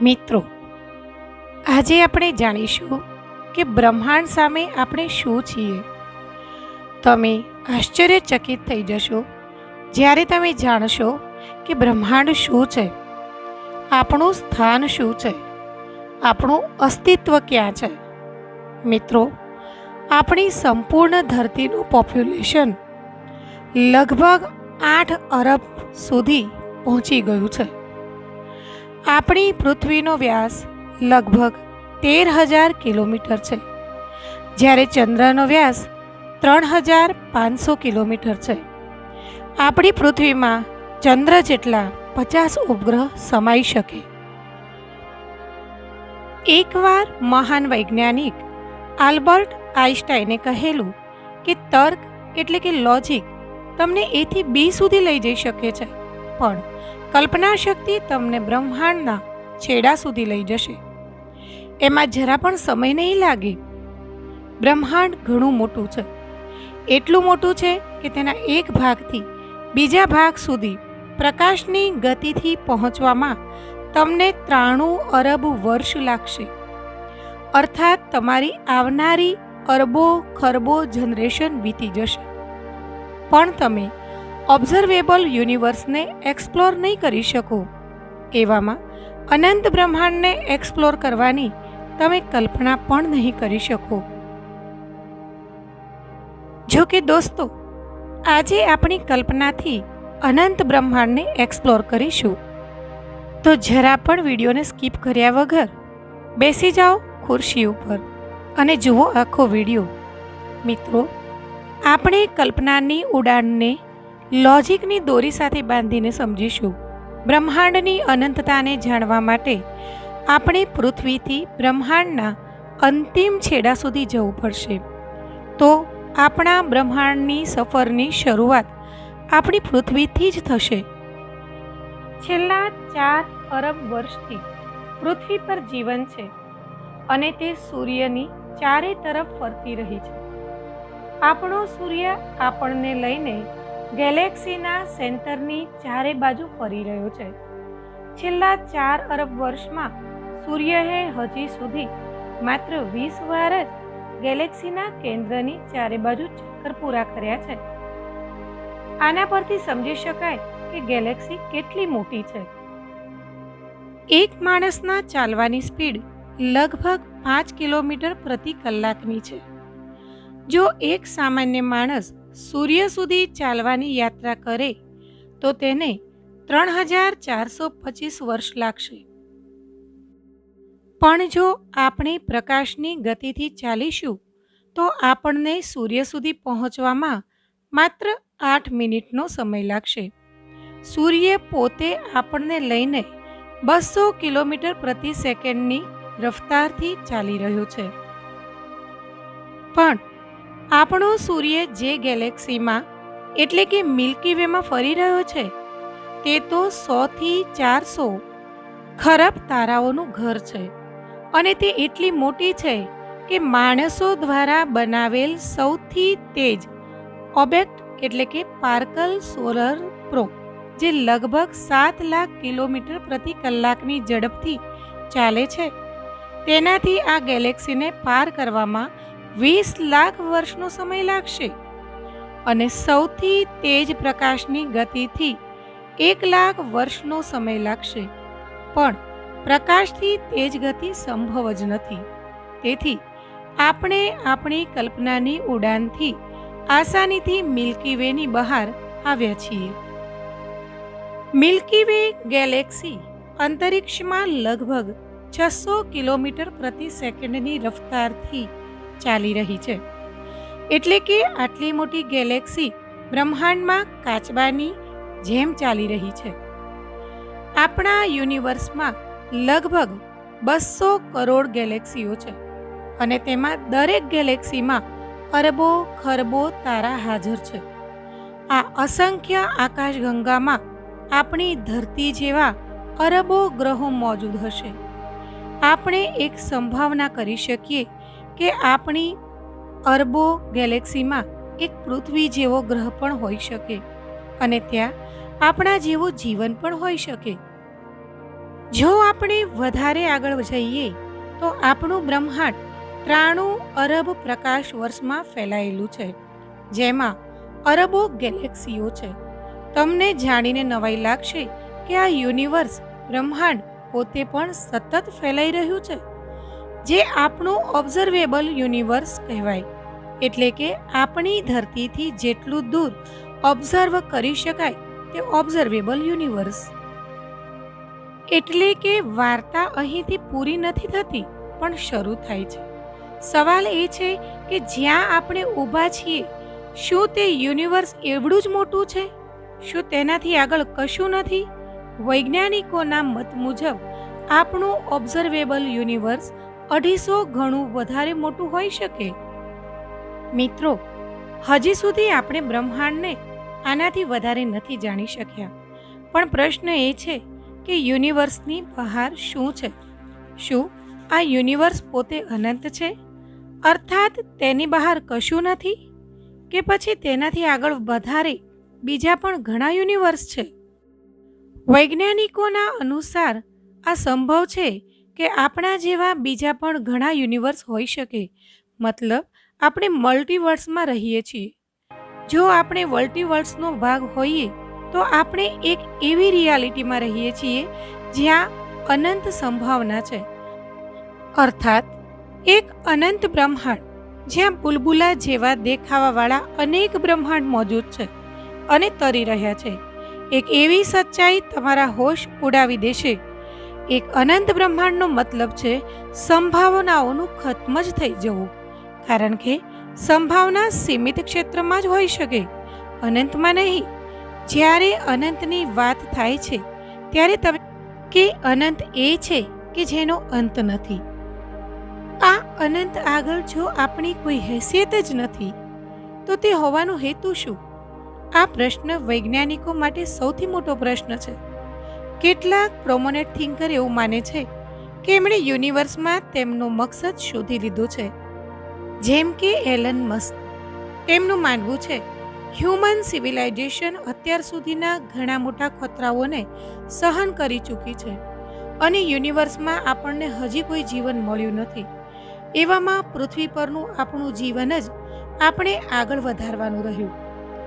મિત્રો, આજે આપણે જાણીશું કે બ્રહ્માંડ સામે આપણે શું છીએ. તમે આશ્ચર્યચકિત થઈ જશો જ્યારે તમે જાણશો કે બ્રહ્માંડ શું છે, આપણું સ્થાન શું છે, આપણું અસ્તિત્વ ક્યાં છે. મિત્રો, આપણી સંપૂર્ણ ધરતીનું પોપ્યુલેશન લગભગ 8 અરબ સુધી પહોંચી ગયું છે. આપણી પૃથ્વીનો વ્યાસ લગભગ 13,000 કિલોમીટર છે, જ્યારે ચંદ્રનો વ્યાસ 3,500 કિલોમીટર છે. આપણી પૃથ્વીમાં ચંદ્ર જેટલા 50 ઉપગ્રહ સમાઈ શકે. એકવાર મહાન વૈજ્ઞાનિક આલ્બર્ટ આઇન્સ્ટાઈને કહેલું કે તર્ક એટલે કે લોજિક તમને એથી બી સુધી લઈ જઈ શકે છે, પણ કલ્પના શક્તિ તમને બ્રહ્માંડના છેડા સુધી લઈ જશે. એમાં જરા પણ સમય નહીં લાગે. બ્રહ્માંડ ઘણું મોટું છે, એટલું મોટું છે કે તેના એક ભાગથી બીજા ભાગ સુધી પ્રકાશની ગતિથી પહોંચવામાં તમને 93 અરબ વર્ષ લાગશે. અર્થાત તમારી આવનારી અરબો ખરબો જનરેશન વીતી જશે, પણ તમે ઓબ્ઝર્વેબલ યુનિવર્સને એક્સપ્લોર નહીં કરી શકો. એવામાં અનંત બ્રહ્માંડને એક્સપ્લોર કરવાની તમે કલ્પના પણ નહીં કરી શકો. જો કે દોસ્તો, આજે આપણી કલ્પનાથી અનંત બ્રહ્માંડને એક્સપ્લોર કરીશું, તો જરા પણ વિડીયોને સ્કીપ કર્યા વગર બેસી જાઓ ખુરશી ઉપર અને જુઓ આખો વિડીયો. મિત્રો, આપણે કલ્પનાની ઉડાનને લોજિકની દોરી સાથે બાંધીને સમજીશું. બ્રહ્માંડની અનંતતાને જાણવા માટે આપણે પૃથ્વીથી બ્રહ્માંડના અંતિમ છેડા સુધી જવું પડશે. તો આપણા બ્રહ્માંડની સફરની શરૂઆત આપણી પૃથ્વીથી જ થશે. છેલ્લા 4 અરબ વર્ષથી પૃથ્વી પર જીવન છે અને તે સૂર્યની ચારે તરફ ફરતી રહી છે. આપણો સૂર્ય આપણને લઈને ગેલેક્સીના સેન્ટરની ચારે બાજુ ફરી રહ્યો છે. છેલ્લા 4 અરબ વર્ષમાં સૂર્યએ હજી સુધી માત્ર 20 વાર જ ગેલેક્સીના કેન્દ્રની ચારે બાજુ ચક્કર પૂરા કર્યા છે. આના પરથી સમજી શકાય કે ગેલેક્સી કેટલી મોટી છે. એક માણસના ચાલવાની સ્પીડ લગભગ 5 કિલોમીટર પ્રતિ કલાકની છે. જો એક સામાન્ય માણસ સૂર્ય સુધી ચાલવાની યાત્રા કરે તો તેને 3,425 વર્ષ લાગશે. પણ જો આપણે પ્રકાશની ગતિથી ચાલીશું તો આપણને સૂર્ય સુધી પહોંચવામાં માત્ર 8 મિનિટનો સમય લાગશે. સૂર્ય પોતે આપણને લઈને 200 કિલોમીટર પ્રતિ સેકન્ડની રફતારથી ચાલી રહ્યો છે. પણ આપણો સૂર્ય જે ગેલેક્સીમાં એટલે કે મિલ્કી વેમાં ફરી રહ્યો છે તે તો 100 થી 400 ખરબ તારાઓનું ઘર છે, અને તે એટલી મોટી છે કે માણસો દ્વારા બનાવેલ સૌથી તેજ ઓબ્જેક્ટ એટલે કે પાર્કર સોલર પ્રોબ જે લગભગ 7 લાખ કિલોમીટર પ્રતિ કલાકની ઝડપથી ચાલે છે, તેનાથી આ ગેલેક્સીને પાર કરવામાં 20 લાખ વર્ષનો સમય લાગશે. અને સૌથી તેજ પ્રકાશની ગતિથી 1 લાખ વર્ષનો સમય લાગશે. પણ પ્રકાશથી તેજ ગતિ સંભવ જ નથી. તેથી આપણે આપણી કલ્પનાની ઉડાનથી આસાનીથી મિલ્કી વેની બહાર આવ્યા છીએ. મિલ્કી વે ગેલેક્સી અંતરિક્ષમાં લગભગ 600 કિલોમીટર પ્રતિ સેકન્ડની રફતારથી ચાલી રહી છે. એટલે કે આટલી મોટી ગેલેક્સી બ્રહ્માંડમાં કાચબાની જેમ ચાલી રહી છે. આપણા યુનિવર્સમાં લગભગ 200 કરોડ ગેલેક્સીઓ છે, અને તેમાં દરેક ગેલેક્સીમાં અરબો ખરબો તારા હાજર છે. આ અસંખ્ય આકાશગંગામાં આપણી ધરતી જેવા અરબો ગ્રહો મોજૂદ હશે. આપણે એક સંભાવના કરી શકીએ કે આપણી અરબો ગેલેક્સીમાં એક પૃથ્વી જેવો ગ્રહ પણ હોઈ શકે, અને ત્યાં આપણા જેવું જીવન પણ હોઈ શકે. જો આપણે વધારે આગળ જઈએ તો આપણું બ્રહ્માંડ 93 અરબ પ્રકાશ વર્ષમાં ફેલાયેલું છે, જેમાં અરબો ગેલેક્સીઓ છે. તમને જાણીને નવાઈ લાગશે કે આ યુનિવર્સ બ્રહ્માંડ પોતે પણ સતત ફેલાઈ રહ્યું છે, જે આપણું ઓબ્ઝર્વેબલ યુનિવર્સ કહેવાય. એટલે કે આપણી ધરતીથી જેટલું દૂર ઓબ્ઝર્વ કરી શકાય તે ઓબ્ઝર્વેબલ યુનિવર્સ. એટલે કે વાર્તા અહીંથી પૂરી નથી થતી, પણ શરૂ થાય છે. સવાલ એ છે કે જ્યાં આપણે ઊભા છીએ, શું તે યુનિવર્સ એવડું જ મોટું છે? શું તેનાથી આગળ કશું નથી? વૈજ્ઞાનિકોના મત મુજબ આપણું ઓબ્ઝર્વેબલ યુનિવર્સ 250 ગણું વધારે મોટું હોઈ શકે. મિત્રો, હજી સુધી આપણે બ્રહ્માંડને આનાથી વધારે નથી જાણી શક્યા. પણ પ્રશ્ન એ છે કે યુનિવર્સની બહાર શું છે? શું આ યુનિવર્સ પોતે અનંત છે, અર્થાત તેની બહાર કશું નથી? કે પછી તેનાથી આગળ વધારે બીજા પણ ઘણા યુનિવર્સ છે? વૈજ્ઞાનિકોના અનુસાર આ સંભવ છે કે આપણા જેવા બીજા પણ ઘણા યુનિવર્સ હોઈ શકે. મતલબ આપણે મલ્ટીવર્સમાં રહીએ છીએ. જો આપણે મલ્ટીવર્સનો ભાગ હોઈએ તો આપણે એક એવી રિયાલિટીમાં રહીએ છીએ જ્યાં અનંત સંભાવના છે. અર્થાત એક અનંત બ્રહ્માંડ જ્યાં બુલબુલા જેવા દેખાવાવાળા અનેક બ્રહ્માંડ મોજૂદ છે અને તરી રહ્યા છે. એક એવી સચ્ચાઈ તમારા હોશ ઉડાવી દેશે. એક અનંત બ્રહ્માંડનો મતલબ છે સંભાવનાઓનું ખત્મ જ થઈ જવું. કારણ કે સંભાવના સીમિત ક્ષેત્રમાં જ હોઈ શકે, અનંતમાં નહીં. જ્યારે અનંતની વાત થાય છે ત્યારે તમે કે અનંત એ છે કે જેનો અંત નથી. આ અનંત આગળ જો આપણી કોઈ હેસિયત જ નથી તો તે હોવાનો હેતુ શું? આ પ્રશ્ન વૈજ્ઞાનિકો માટે સૌથી મોટો પ્રશ્ન છે. કેટલાક પ્રોમોનેટ થિંકર એવું માને છે કે એમણે યુનિવર્સમાં તેમનો મકસદ શોધી લીધો છે. જેમ કે એલન મસ્ક. તેમનું માનવું છે હ્યુમન સિવિલાઇઝેશન અત્યાર સુધીના ઘણા મોટા ખતરાઓને સહન કરી ચૂકી છે અને યુનિવર્સમાં આપણને હજી કોઈ જીવન મળ્યું નથી. એવામાં પૃથ્વી પરનું આપણું જીવન જ આપણે આગળ વધારવાનું રહ્યું.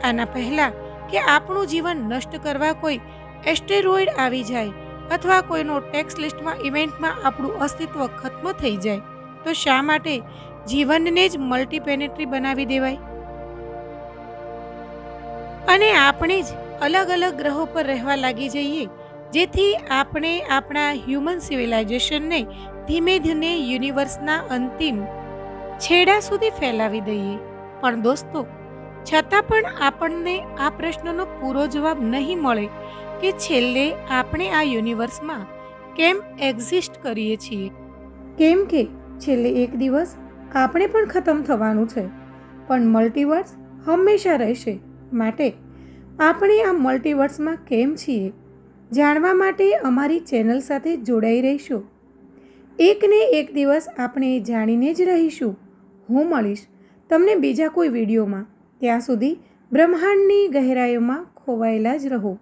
આના પહેલાં કે આપણું જીવન નષ્ટ કરવા કોઈ એસ્ટેરોઇડ આવી જાય અથવા કોઈનો ટેક્સ લિસ્ટમાં ઇવેન્ટમાં આપણું અસ્તિત્વ ખત્મ થઈ જાય, તો શા માટે જીવનને જ મલ્ટીપ્લેનેટરી બનાવી દેવાય અને આપણે જ અલગ અલગ ગ્રહો પર રહેવા લાગી જઈએ, જેથી આપણે આપણા હ્યુમન સિવિલાઇઝેશનને ધીમે ધીમે યુનિવર્સના અંતિમ છેડા સુધી ફેલાવી દઈએ. પણ દોસ્તો, છતાં પણ આપણને આ પ્રશ્નનો પૂરો જવાબ નહીં મળે કે છેલ્લે આપણે આ યુનિવર્સમાં કેમ એક્ઝિસ્ટ કરીએ છીએ. કેમ કે છેલ્લે એક દિવસ આપણે પણ ખતમ થવાનું છે, પણ મલ્ટીવર્સ હંમેશા રહેશે. માટે આપણે આ મલ્ટીવર્સમાં કેમ છીએ, જાણવા માટે અમારી ચેનલ સાથે જોડાઈ રહીશું. એકને એક દિવસ આપણે જાણીને જ રહીશું. હું મળીશ તમને બીજા કોઈ વિડીયોમાં. ત્યાં સુધી બ્રહ્માંડની ગહેરાઈઓમાં ખોવાયેલા જ રહો.